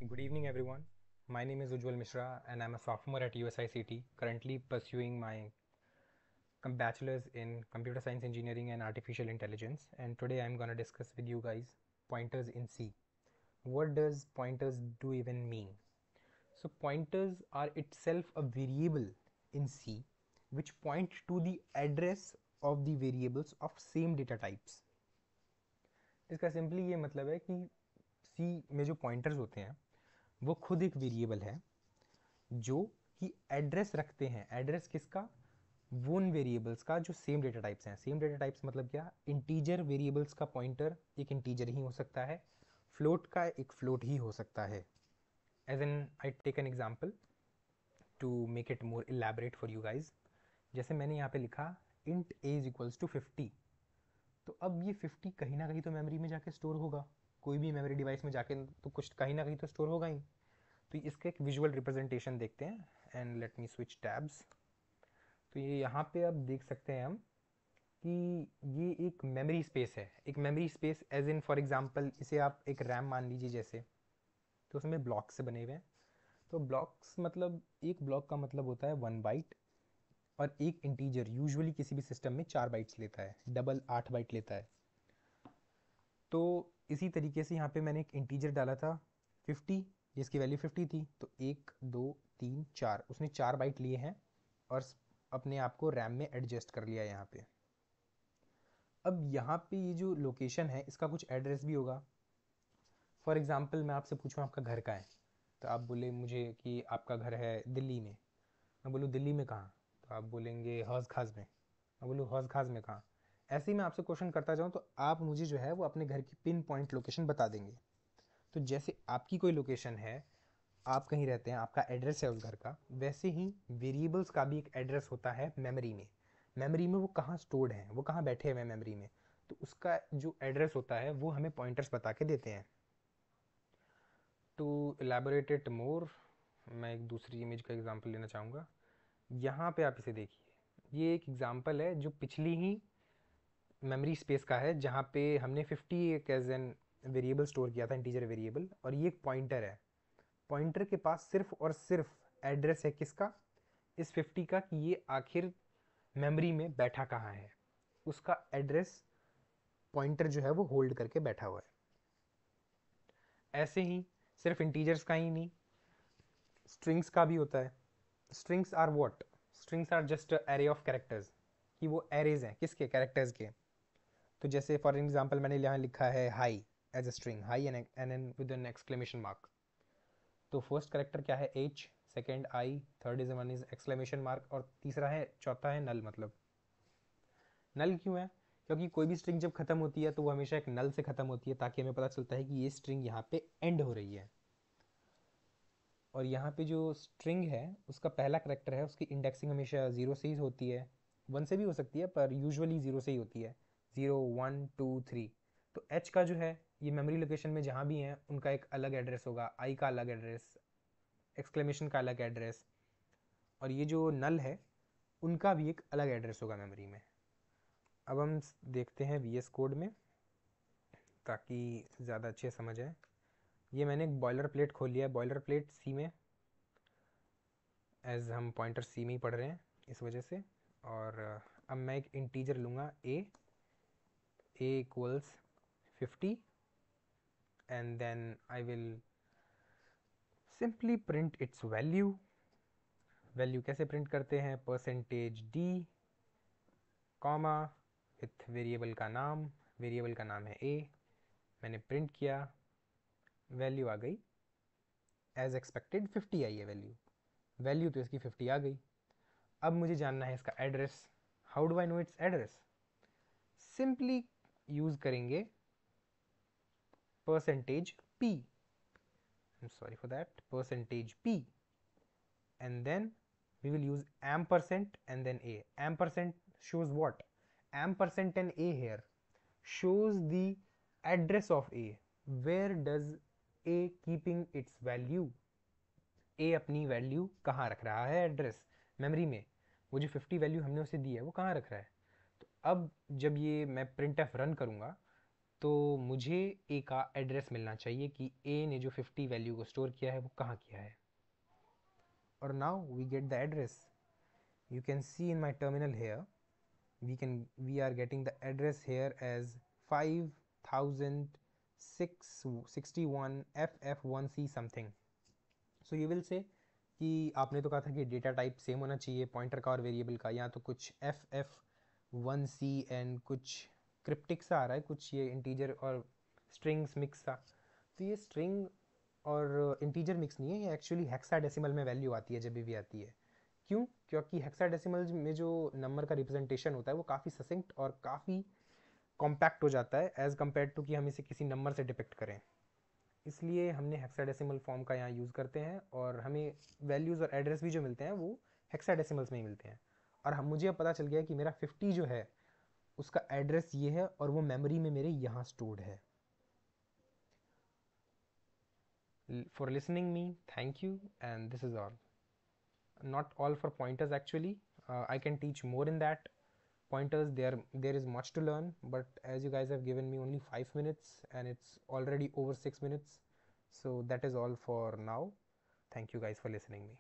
Good evening, everyone. My name is Ujjwal Mishra, and I'm a sophomore at USICT, currently pursuing my bachelor's in computer science engineering and artificial intelligence. And today I'm going to discuss with you guys pointers in C. What does pointers do even mean? So, pointers are itself a variable in C which point to the address of the variables of same data types. इसका simply ये मतलब है कि सी में जो pointers होते हैं वो खुद एक वेरिएबल है जो कि एड्रेस रखते हैं। एड्रेस किसका? वो उन वेरिएबल्स का जो सेम डेटा टाइप्स हैं। सेम डेटा टाइप्स मतलब क्या? इंटीजर वेरिएबल्स का पॉइंटर एक इंटीजर ही हो सकता है, फ्लोट का एक फ्लोट ही हो सकता है। As an I take an example to make it more elaborate for you guys. जैसे मैंने यहाँ पे लिखा int A is equals to 50, तो अब ये 50 कहीं ना कहीं तो मेमोरी में जाके स्टोर होगा। कोई भी मेमोरी डिवाइस में जाके तो कुछ कहीं ना कहीं तो स्टोर होगा ही। तो इसका एक विजुअल रिप्रेजेंटेशन देखते हैं। And let me switch tabs. तो ये यहाँ पे अब देख सकते हैं हम कि ये एक मेमोरी स्पेस है। एक memory space as in for example इसे आप एक रैम मान लीजिए जैसे, तो उसमें ब्लॉक्स से बने हुए हैं। तो ब्लॉक्स मतलब एक ब्लॉक का मतलब होता है 1 बाइट, और एक इंटीजर यूजुअली किसी भी सिस्टम में 4 बाइट्स लेता है, डबल 8 बाइट लेता है। तो इसी तरीके से यहाँ पे मैंने एक इंटीजर डाला था 50, जिसकी वैल्यू 50 थी। तो 1 2 3 4 उसने 4 बाइट लिए हैं और अपने आप को रैम में एडजस्ट कर लिया यहाँ पे। अब यहाँ पे ये जो लोकेशन है इसका कुछ एड्रेस भी होगा। फॉर एग्जांपल मैं आपसे पूछूँ आपका घर कहाँ है, तो आप बोले मुझे कि आपका घर है दिल्ली में। मैं बोलूँ दिल्ली में कहाँ? तो आप बोलेंगे हौज खास में। मैं बोलूँ हौज खास में कहाँ? ऐसे ही मैं आपसे क्वेश्चन करता जाऊँ तो आप मुझे जो है वो अपने घर की पिन पॉइंट लोकेशन बता देंगे। तो जैसे आपकी कोई लोकेशन है, आप कहीं रहते हैं, आपका एड्रेस है उस घर का, वैसे ही वेरिएबल्स का भी एक एड्रेस होता है मेमोरी में। मेमोरी में वो कहाँ स्टोर्ड हैं, वो कहाँ बैठे हुए हैं मेमोरी में, तो उसका जो एड्रेस होता है वो हमें पॉइंटर्स बता के देते हैं। टू एलैबोरेट इट मोर, मैं एक दूसरी इमेज का एग्जांपल लेना चाहूँगा। यहाँ पे आप इसे देखिए, ये एक एग्जांपल है जो पिछली ही मेमोरी स्पेस का है, जहाँ पे हमने 50 एक एज एन वेरिएबल स्टोर किया था, इंटीजर वेरिएबल, और ये एक पॉइंटर है। पॉइंटर के पास सिर्फ और सिर्फ एड्रेस है किसका? इस 50 का, कि ये आखिर मेमोरी में बैठा कहाँ है। उसका एड्रेस पॉइंटर जो है वो होल्ड करके बैठा हुआ है। ऐसे ही सिर्फ इंटीजर्स का ही नहीं, स्ट्रिंग्स का भी होता है। Strings are what? Strings are just array of characters, कि वो एरेज हैं किसके? कैरेक्टर्स के। तो जैसे फॉर एग्जांपल मैंने यहाँ लिखा है hi as a string, hi an with an exclamation mark. तो फर्स्ट करेक्टर क्या है? H, second I, third is one is exclamation mark, और तीसरा है, चौथा है नल। मतलब नल क्यों है? क्योंकि कोई भी स्ट्रिंग जब खत्म होती है तो वो हमेशा एक नल से खत्म होती है, ताकि हमें पता चलता है कि ये स्ट्रिंग यहाँ पे एंड हो रही है। और यहाँ पे जो स्ट्रिंग है उसका पहला करेक्टर है, उसकी इंडेक्सिंग हमेशा 0 से ही होती है। 1 से भी हो सकती है पर यूजुअली 0 से ही होती है। 0 1 2 3। तो एच का जो है, ये मेमोरी लोकेशन में जहाँ भी हैं उनका एक अलग एड्रेस होगा। आई का अलग एड्रेस, एक्सक्लेमेशन का अलग एड्रेस, और ये जो नल है उनका भी एक अलग एड्रेस होगा मेमोरी में। अब हम देखते हैं VS कोड में, ताकि ज़्यादा अच्छे समझ आए। ये मैंने एक बॉयलर प्लेट खोल लिया है, बॉयलर प्लेट सी में, एज हम पॉइंटर सी में ही पढ़ रहे हैं इस वजह से। और अब मैं एक इंटीजर लूँगा A equals 50, and then I will simply print its value. Value कैसे प्रिंट करते हैं? %d कॉमा विथ वेरिएबल का नाम, वेरिएबल का नाम है ए। मैंने प्रिंट किया, वैल्यू आ गई एज एक्सपेक्टेड 50 आई है वैल्यू। वैल्यू तो इसकी 50 आ गई। अब मुझे जानना है इसका address. How do I know it's address? Simply use करेंगे %p, I'm sorry for that, %p, and then we will use ampersand and then a. Ampersand shows what? Ampersand and a here shows the address of a. Where does a keeping its value? a अपनी value कहाँ रख रहा है? Address, memory में। वो जो 50 value हमने उसे दी है वो कहाँ रख रहा है? तो अब जब ये मैं प्रिंट एफ रन करूँगा तो मुझे ए का एड्रेस मिलना चाहिए कि ए ने जो 50 वैल्यू को स्टोर किया है वो कहाँ किया है. और now we get the address. You can see in my terminal here, we are getting the address here as 5061 ff1c something. So you will say कि आपने तो कहा था कि डेटा टाइप सेम होना चाहिए पॉइंटर का और वेरिएबल का, यहाँ तो कुछ ff1c एंड कुछ क्रिप्टिक सा आ रहा है, कुछ ये इंटीजर और स्ट्रिंग्स मिक्स सा. तो ये स्ट्रिंग और इंटीजर मिक्स नहीं है, ये एक्चुअली हेक्साडेसिमल में वैल्यू आती है जब भी आती है. क्यों? क्योंकि हेक्साडेसिमल में जो नंबर का रिप्रेजेंटेशन होता है वो काफ़ी ससिंक्ट और काफ़ी कॉम्पैक्ट हो जाता है एज़ कम्पेयर टू कि हम इसे किसी नंबर से डिपिक्ट करें. इसलिए हमने हेक्साडेसिमल फॉर्म का यहाँ यूज़ करते हैं और हमें वैल्यूज़ और एड्रेस भी जो मिलते हैं वो हेक्साडेसिमल्स में ही मिलते हैं. और हम मुझे अब पता चल गया कि मेरा 50 जो है उसका एड्रेस ये है और वो मेमोरी में मेरे यहाँ स्टोर्ड है. For listening me, thank you, and this is all. Not all for pointers actually. I can teach more in that. Pointers, there is much to learn, but as you guys have given me only 5 minutes and it's already over 6 minutes, so that is all for now. Thank you guys for listening me.